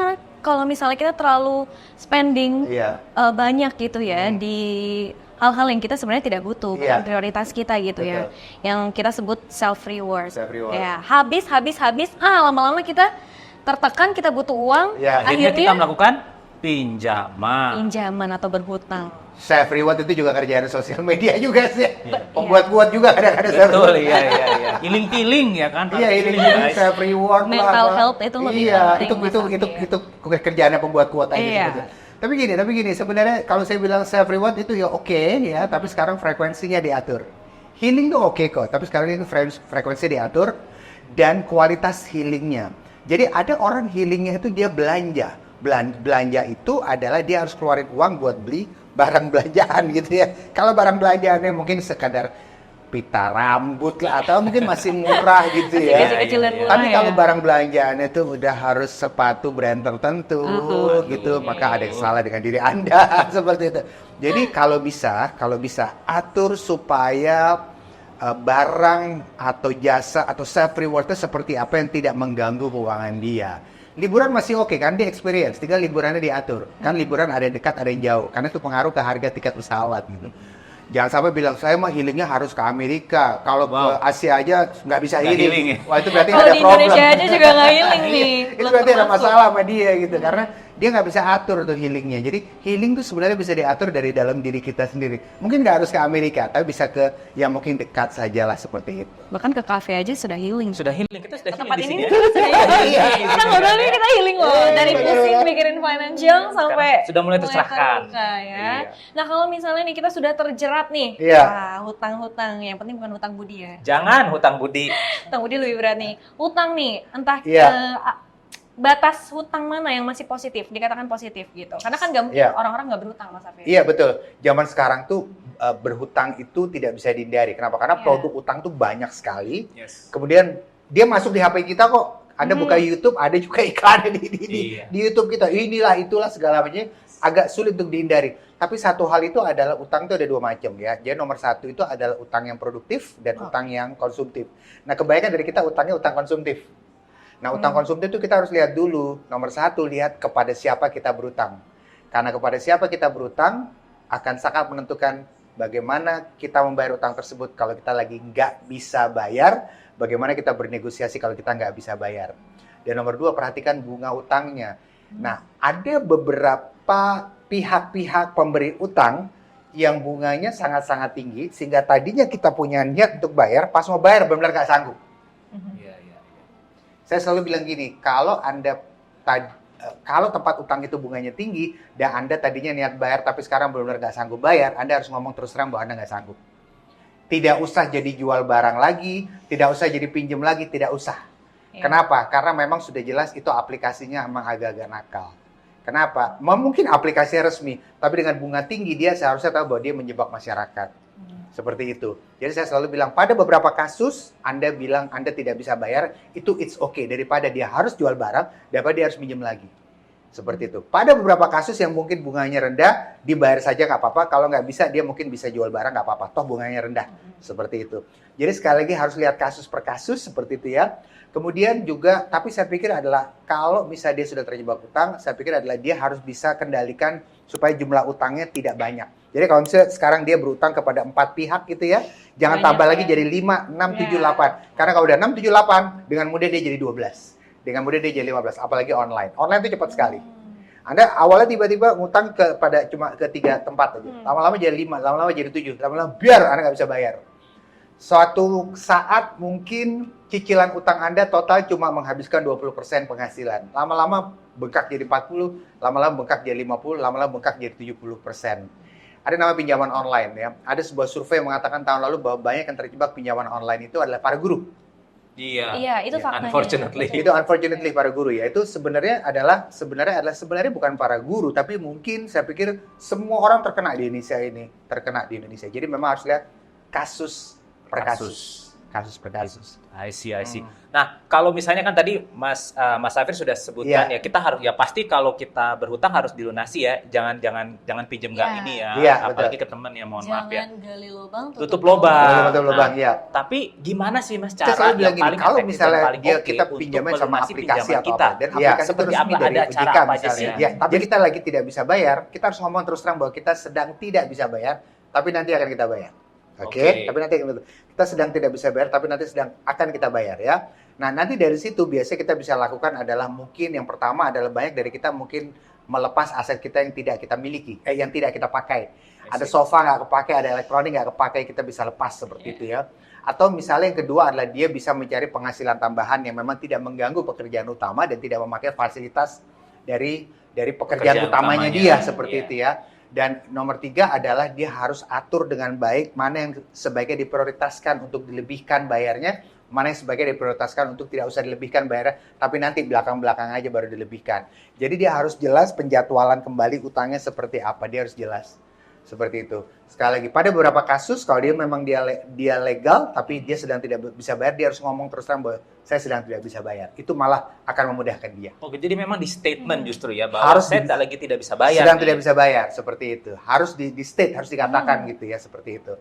kalau misalnya kita terlalu spending Iya. banyak gitu ya di hal-hal yang kita sebenarnya tidak butuh, bukan Iya. prioritas kita gitu ya. Yang kita sebut self reward. Self reward. Ya, habis, lama-lama kita tertekan, kita butuh uang, Iya. Akhirnya kita akhirnya melakukan pinjaman. pinjaman atau berhutang. Self reward itu juga kerjaan sosial media juga sih. Pembuat kuat juga kadang-kadang self Betul, reward. iya. Healing ya kan. Iya, ini Healing, guys. self reward Mental health itu lebih iya, penting, Mas Afif. itu kerjaannya pembuat kuota aja Iya. sebetulnya. Tapi gini, sebenarnya kalau saya bilang self reward itu ya oke ya, tapi sekarang frekuensinya diatur. Healing tuh oke kok, tapi sekarang itu frekuensi diatur dan kualitas healingnya. Jadi ada orang healingnya itu dia belanja. Belanja itu adalah dia harus keluarin uang buat beli barang belanjaan gitu ya. Kalau barang belanjaannya mungkin sekadar pita rambut lah atau mungkin masih murah gitu ya. Kecil-kecil dan murah Tapi ya. kalau barang belanjaannya itu udah harus sepatu brand tertentu gitu, maka ada yang salah dengan diri Anda seperti itu. Jadi kalau bisa atur supaya barang atau jasa atau self reward itu seperti apa yang tidak mengganggu keuangan dia. Liburan masih oke kan, dia experience, tinggal liburannya diatur. Kan liburan ada yang dekat, ada yang jauh, karena itu pengaruh ke harga tiket pesawat gitu. Jangan sampai bilang, saya mah healingnya harus ke Amerika. Kalau ke Asia aja nggak bisa Nggak healing. healing ya? Wah itu berarti Kalau ada di problem. Indonesia aja juga nggak healing nih. Itu berarti ada masalah sama dia gitu. Karena dia nggak bisa atur tuh healingnya. Jadi healing tuh sebenarnya bisa diatur dari dalam diri kita sendiri. Mungkin nggak harus ke Amerika, tapi bisa ke yang mungkin dekat saja lah seperti itu. Bahkan ke kafe aja sudah healing. Sudah healing, kita sudah Tempat healing ini di sini. Iya. kita ngobrol ini kita healing loh, dari pusing mikirin financial sampai sudah mulai tercerahkan. terbuka ya. Iya. Nah kalau misalnya nih kita sudah terjerat nih, Iya. hutang-hutang, yang penting bukan hutang budi ya. Jangan hutang budi. Hutang budi lebih berat nih. Hutang nih, entah Iya. batas hutang mana yang masih positif, dikatakan positif gitu. Karena kan nggak mungkin Iya. orang-orang nggak berhutang Mas Afif. Iya betul. Zaman sekarang tuh berhutang itu tidak bisa dihindari. Kenapa? Karena Iya. produk utang tuh banyak sekali. Yes. Kemudian dia masuk di HP kita kok. Anda buka YouTube, ada juga iklan Iya. di YouTube kita. Inilah itulah segala macamnya. Agak sulit untuk dihindari. Tapi satu hal itu adalah utang itu ada dua macam ya. Jadi nomor satu itu adalah utang yang produktif dan utang yang konsumtif. Nah kebanyakan dari kita utangnya utang konsumtif. Nah utang konsumtif itu kita harus lihat dulu. Nomor satu, lihat kepada siapa kita berutang. Karena kepada siapa kita berutang akan sangat menentukan bagaimana kita membayar utang tersebut. Kalau kita lagi nggak bisa bayar, bagaimana kita bernegosiasi kalau kita nggak bisa bayar. Dan nomor dua, perhatikan bunga utangnya. Nah, ada beberapa pihak-pihak pemberi utang yang bunganya sangat-sangat tinggi, sehingga tadinya kita punya niat untuk bayar, pas mau bayar benar-benar nggak sanggup. Iya. Saya selalu bilang gini, kalau kalau tempat utang itu bunganya tinggi, dan Anda tadinya niat bayar tapi sekarang benar-benar nggak sanggup bayar, Anda harus ngomong terus terang bahwa Anda nggak sanggup. Tidak usah jadi jual barang lagi, tidak usah jadi pinjam lagi, tidak usah. Iya. Kenapa? Karena memang sudah jelas itu aplikasinya memang agak-agak nakal. Kenapa? Mungkin aplikasinya resmi, tapi dengan bunga tinggi dia seharusnya tahu bahwa dia menjebak masyarakat. Seperti itu. Jadi saya selalu bilang, pada beberapa kasus Anda bilang Anda tidak bisa bayar, itu it's okay. Daripada dia harus jual barang, daripada dia harus minjem lagi. Seperti itu. Pada beberapa kasus yang mungkin bunganya rendah, dibayar saja nggak apa-apa. Kalau nggak bisa, dia mungkin bisa jual barang nggak apa-apa. Toh bunganya rendah. Seperti itu. Jadi sekali lagi harus lihat kasus per kasus seperti itu ya. Kemudian juga, tapi saya pikir adalah kalau misalnya dia sudah terjebak utang, saya pikir adalah dia harus bisa kendalikan supaya jumlah utangnya tidak banyak. Jadi kalau misalnya sekarang dia berutang kepada 4 pihak gitu ya, jangan Banyak tambah ya. lagi jadi 5, 6, 7, Ya. 8. Karena kalau udah 6, 7, 8, dengan mudah dia jadi 12. Dengan mudah dia jadi 15, apalagi online. Online itu cepat sekali. Anda awalnya tiba-tiba ngutang cuma ke 3 tempat aja. Lama-lama jadi 5, lama-lama jadi 7, lama-lama biar Anda nggak bisa bayar. Suatu saat mungkin cicilan utang Anda total cuma menghabiskan 20% penghasilan. Lama-lama bengkak jadi 40, lama-lama bengkak jadi 50, lama-lama bengkak jadi 70%. Ada nama pinjaman online ya. Ada sebuah survei yang mengatakan tahun lalu bahwa banyak yang terjebak pinjaman online itu adalah para guru. Iya, itu faktanya. Unfortunately. Itu unfortunately para guru ya. Itu sebenarnya bukan para guru, tapi mungkin saya pikir semua orang terkena di Indonesia ini, terkena di Indonesia. Jadi memang harus lihat kasus per kasus. kasus per kasus. I see. Nah, kalau misalnya kan tadi Mas Safir sudah sebutkan ya, kita harus ya pasti kalau kita berhutang harus dilunasi ya. Jangan pinjem nggak Iya. ini ya. Iya, Apalagi ke teman ya, mohon maaf ya. Jangan gali lubang, Tutup lubang. Tutup lubang, Nah, ya. Tapi gimana sih Mas Saya cara selalu bilang yang gini, paling kalau efektif misalnya dan paling dia oke kita untuk pinjaman sama melunasi aplikasi pinjaman atau kita? apa, dan Iya, aplikasi seperti itu resmi apa? dari Ada OJK cara apa aja misalnya. sih? Ya, tapi kita lagi tidak bisa bayar, kita harus ngomong terus terang bahwa kita sedang tidak bisa bayar, tapi nanti akan kita bayar. Oke? Tapi nanti kita sedang tidak bisa bayar, tapi nanti sedang akan kita bayar ya. Nah, nanti dari situ biasanya kita bisa lakukan adalah mungkin yang pertama adalah banyak dari kita mungkin melepas aset kita yang tidak kita miliki, yang tidak kita pakai. Ada sofa nggak kepakai, ada elektronik nggak kepakai, kita bisa lepas seperti itu ya. Atau misalnya yang kedua adalah dia bisa mencari penghasilan tambahan yang memang tidak mengganggu pekerjaan utama dan tidak memakai fasilitas dari pekerjaan utamanya dia seperti itu ya. Dan nomor 3 adalah dia harus atur dengan baik mana yang sebaiknya diprioritaskan untuk dilebihkan bayarnya, mana yang sebaiknya diprioritaskan untuk tidak usah dilebihkan bayarnya, tapi nanti belakang-belakang aja baru dilebihkan. Jadi dia harus jelas penjadwalan kembali utangnya seperti apa, dia harus jelas. Seperti itu. Sekali lagi, pada beberapa kasus kalau dia memang dia legal tapi dia sedang tidak bisa bayar, dia harus ngomong terus terang bahwa saya sedang tidak bisa bayar. Itu malah akan memudahkan dia. Oke, jadi memang di statement justru ya bahwa Harus saya lagi tidak bisa bayar. Sedang tidak bisa bayar, seperti itu. Harus di state, harus dikatakan gitu ya, seperti itu.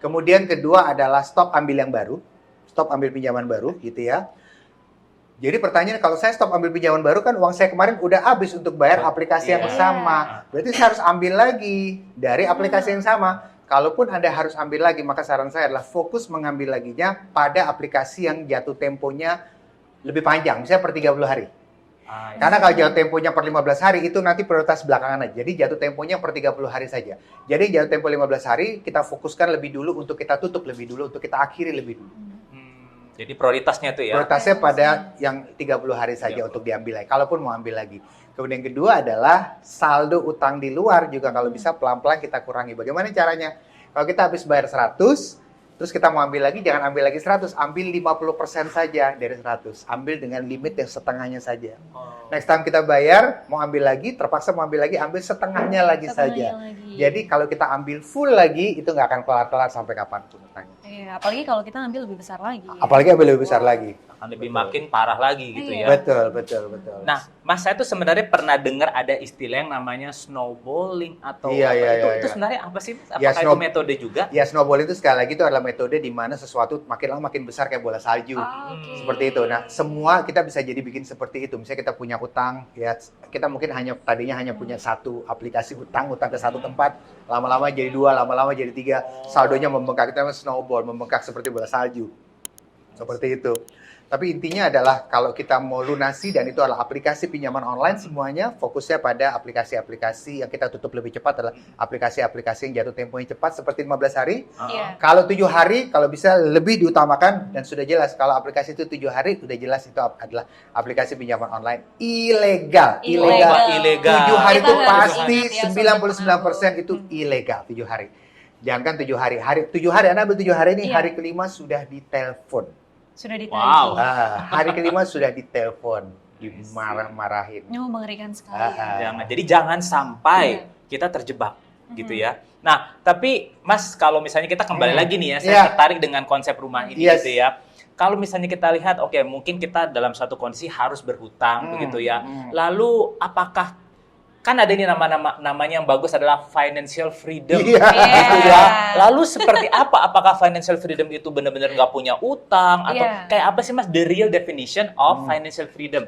Kemudian kedua adalah stop ambil yang baru. Stop ambil pinjaman baru gitu ya. Jadi pertanyaannya, kalau saya stop ambil pinjaman baru kan uang saya kemarin udah habis untuk bayar aplikasi yang sama. Berarti saya harus ambil lagi dari aplikasi yang sama. Kalaupun Anda harus ambil lagi, maka saran saya adalah fokus mengambil laginya pada aplikasi yang jatuh temponya lebih panjang, misalnya per 30 hari. Karena kalau jatuh temponya per 15 hari, itu nanti prioritas belakangan aja. Jadi jatuh temponya per 30 hari saja. Jadi jatuh tempo 15 hari, kita fokuskan lebih dulu untuk kita tutup lebih dulu, untuk kita akhiri lebih dulu. Jadi prioritasnya tuh ya. Prioritasnya pada yang 30 hari saja untuk diambil lagi, kalaupun mau ambil lagi. Kemudian yang kedua adalah saldo utang di luar juga kalau bisa pelan-pelan kita kurangi. Bagaimana caranya? Kalau kita habis bayar 100, terus kita mau ambil lagi, jangan ambil lagi 100, ambil 50% saja dari 100. Ambil dengan limit yang setengahnya saja. Next time kita bayar, mau ambil lagi, terpaksa mau ambil lagi, ambil setengahnya lagi saja. Jadi kalau kita ambil full lagi, itu nggak akan kelar-kelar sampai kapanpun utangnya. Iya, apalagi kalau kita ambil lebih besar lagi. Apalagi ambil lebih besar lagi. Akan lebih makin parah lagi gitu ya. Betul. Nah, Mas, saya tuh sebenarnya pernah dengar ada istilah yang namanya snowballing atau Iya, apa iya, itu. iya, Itu iya. sebenarnya apa sih? Apakah Ya, itu metode juga? Ya, snowballing itu sekali lagi itu adalah metode di mana sesuatu makin lama makin besar kayak bola salju. Seperti itu. Nah, semua kita bisa jadi bikin seperti itu. Misalnya kita punya utang, ya kita mungkin tadinya hanya punya satu aplikasi utang ke satu tempat, lama-lama jadi 2, lama-lama jadi 3, saldonya membengkak. Itu namanya snowball, membengkak seperti bola salju. Seperti itu. Tapi intinya adalah kalau kita mau lunasi dan itu adalah aplikasi pinjaman online semuanya, fokusnya pada aplikasi-aplikasi yang kita tutup lebih cepat adalah aplikasi-aplikasi yang jatuh temponya cepat seperti 15 hari. Iya. Kalau 7 hari, kalau bisa lebih diutamakan dan sudah jelas kalau aplikasi itu 7 hari, sudah jelas itu adalah aplikasi pinjaman online ilegal. Ilegal. 7 hari Kita itu harus pasti ingat ya, 99% itu ilegal 7 hari. Jangan 7 hari. 7 hari Anda ambil 7 hari ini, Iya. hari kelima sudah ditelepon. Sudah ditarik. Wow. Hari kelima sudah ditelepon, dimarah-marahin. Oh, mengerikan sekali. Jadi jangan sampai kita terjebak gitu ya. Nah, tapi Mas, kalau misalnya kita kembali lagi nih ya, saya tertarik dengan konsep rumah ini gitu ya. Kalau misalnya kita lihat, oke, mungkin kita dalam satu kondisi harus berhutang begitu ya. Lalu apakah kan ada ini namanya yang bagus adalah financial freedom gitu ya. Lalu seperti apa? Apakah financial freedom itu benar-benar nggak punya utang atau kayak apa sih Mas the real definition of financial freedom?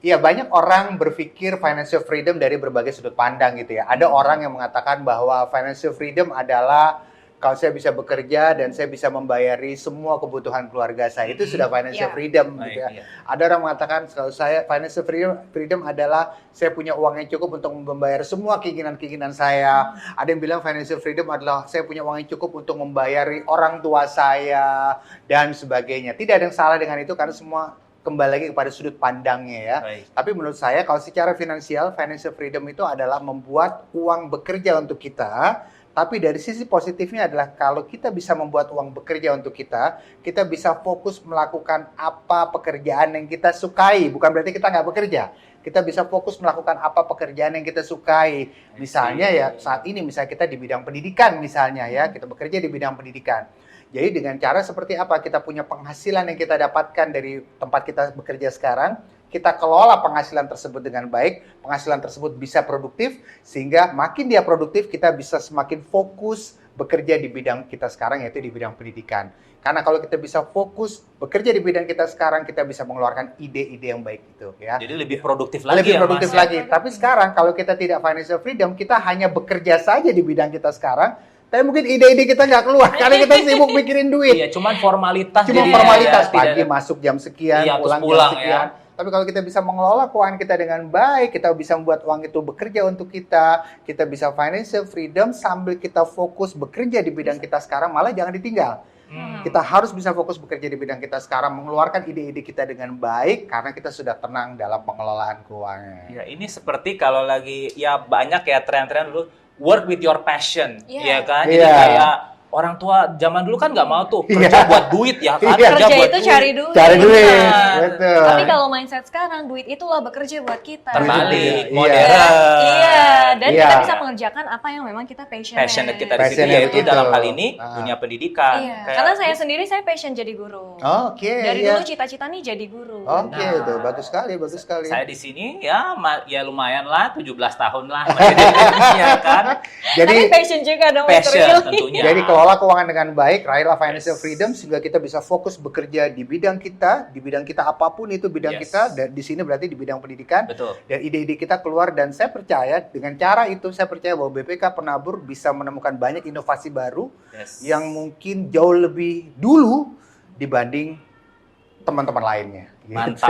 Iya, banyak orang berpikir financial freedom dari berbagai sudut pandang gitu ya. Ada orang yang mengatakan bahwa financial freedom adalah kalau saya bisa bekerja dan saya bisa membayari semua kebutuhan keluarga saya, itu sudah financial freedom gitu ya. Ada orang mengatakan kalau saya financial freedom adalah saya punya uang yang cukup untuk membayar semua keinginan-keinginan saya. Ada yang bilang financial freedom adalah saya punya uang yang cukup untuk membayari orang tua saya dan sebagainya. Tidak ada yang salah dengan itu karena semua kembali lagi kepada sudut pandangnya ya. Tapi menurut saya kalau secara finansial, financial freedom itu adalah membuat uang bekerja untuk kita. Tapi dari sisi positifnya adalah kalau kita bisa membuat uang bekerja untuk kita bisa fokus melakukan apa pekerjaan yang kita sukai. Bukan berarti kita nggak bekerja. Kita bisa fokus melakukan apa pekerjaan yang kita sukai. Misalnya ya saat ini misalnya kita di bidang pendidikan misalnya ya, kita bekerja di bidang pendidikan. Jadi dengan cara seperti apa? Kita punya penghasilan yang kita dapatkan dari tempat kita bekerja sekarang, kita kelola penghasilan tersebut dengan baik, penghasilan tersebut bisa produktif, sehingga makin dia produktif, kita bisa semakin fokus bekerja di bidang kita sekarang, yaitu di bidang pendidikan. Karena kalau kita bisa fokus bekerja di bidang kita sekarang, kita bisa mengeluarkan ide-ide yang baik itu, ya. Jadi lebih produktif lagi Lebih ya, produktif Mas, ya? lagi. Tapi sekarang kalau kita tidak financial freedom, kita hanya bekerja saja di bidang kita sekarang, tapi mungkin ide-ide kita nggak keluar karena kita sibuk mikirin duit. Iya, cuman formalitas. Cuma jadi formalitas, ya, pagi tidak- masuk jam sekian, Iya, terus pulang jam pulang, sekian. Tapi kalau kita bisa mengelola keuangan kita dengan baik, kita bisa membuat uang itu bekerja untuk kita bisa financial freedom sambil kita fokus bekerja di bidang kita sekarang, malah jangan ditinggal. Kita harus bisa fokus bekerja di bidang kita sekarang, mengeluarkan ide-ide kita dengan baik karena kita sudah tenang dalam pengelolaan keuangan. Ya, ini seperti kalau lagi ya banyak ya tren-tren dulu work with your passion, Iya. ya kan? Jadi Iya. kayak orang tua zaman dulu kan nggak mau tuh kerja buat duit ya kan? Iya. Kerja buat itu duit. cari duit. Cari duit, Benar. betul. Tapi kalau mindset sekarang, duit itulah bekerja buat kita. Terbalik, Iya. modern. Iya, dan Iya. kita bisa mengerjakan apa yang memang kita Passionate kita di situ, Passionate yaitu itu. dalam hal ini Ah. dunia pendidikan. Iya, Kayak- karena saya sendiri saya passion jadi guru. Oke, Dari iya. dulu cita-cita nih jadi guru. Oke, Nah. itu bagus sekali, bagus sekali. Saya di sini ya ya lumayan lah 17 tahun lah masih di Indonesia kan. Jadi Tapi passion juga dong. Passion Mas Ril. tentunya. Jadi kelola keuangan dengan baik, raihlah financial freedom sehingga kita bisa fokus bekerja di bidang kita apapun itu bidang Yes. kita. Dan di sini berarti di bidang pendidikan. Betul. Dan ide-ide kita keluar dan saya percaya dengan cara itu saya percaya bahwa BPK Penabur bisa menemukan banyak inovasi baru Yes. yang mungkin jauh lebih dulu dibanding teman-teman lainnya. Gitu. Mantap.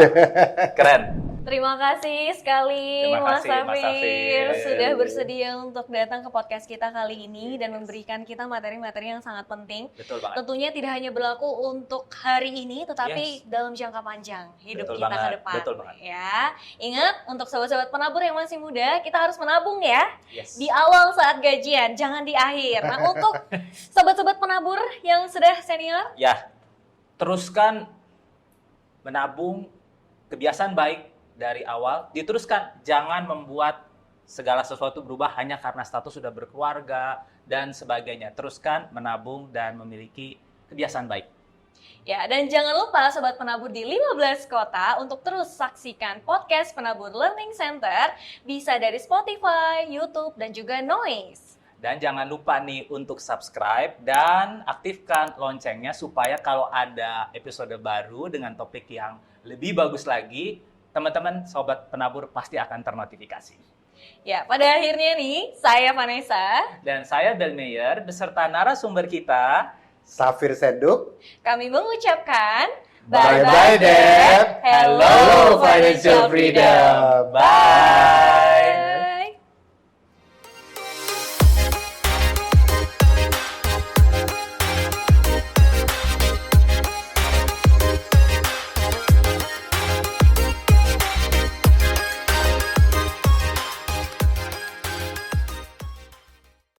Keren. Terima kasih sekali Terima Mas kasih, Mas Safir Safir. sudah bersedia untuk datang ke podcast kita kali ini dan memberikan kita materi-materi yang sangat penting. Betul banget. Tentunya tidak hanya berlaku untuk hari ini, tetapi Yes. dalam jangka panjang hidup Betul kita banget, ke depan. betul banget. Ya, ingat untuk sobat-sobat penabur yang masih muda, kita harus menabung ya Yes. di awal saat gajian, jangan di akhir. Nah, untuk sobat-sobat penabur yang sudah senior, Ya, teruskan menabung, kebiasaan baik dari awal, diteruskan. Jangan membuat segala sesuatu berubah hanya karena status sudah berkeluarga dan sebagainya. Teruskan menabung dan memiliki kebiasaan baik. ya, dan jangan lupa sobat penabur di 15 kota untuk terus saksikan podcast Penabur Learning Center bisa dari Spotify, YouTube, dan juga Noise. Dan jangan lupa nih untuk subscribe dan aktifkan loncengnya supaya kalau ada episode baru dengan topik yang lebih bagus lagi, teman-teman sobat penabur pasti akan ternotifikasi. Ya, pada akhirnya nih, saya Vanessa, Dan saya Del Meyer beserta narasumber kita. Safir Senduk. kami mengucapkan Bye-bye, Dad. Hello, Financial freedom. Bye.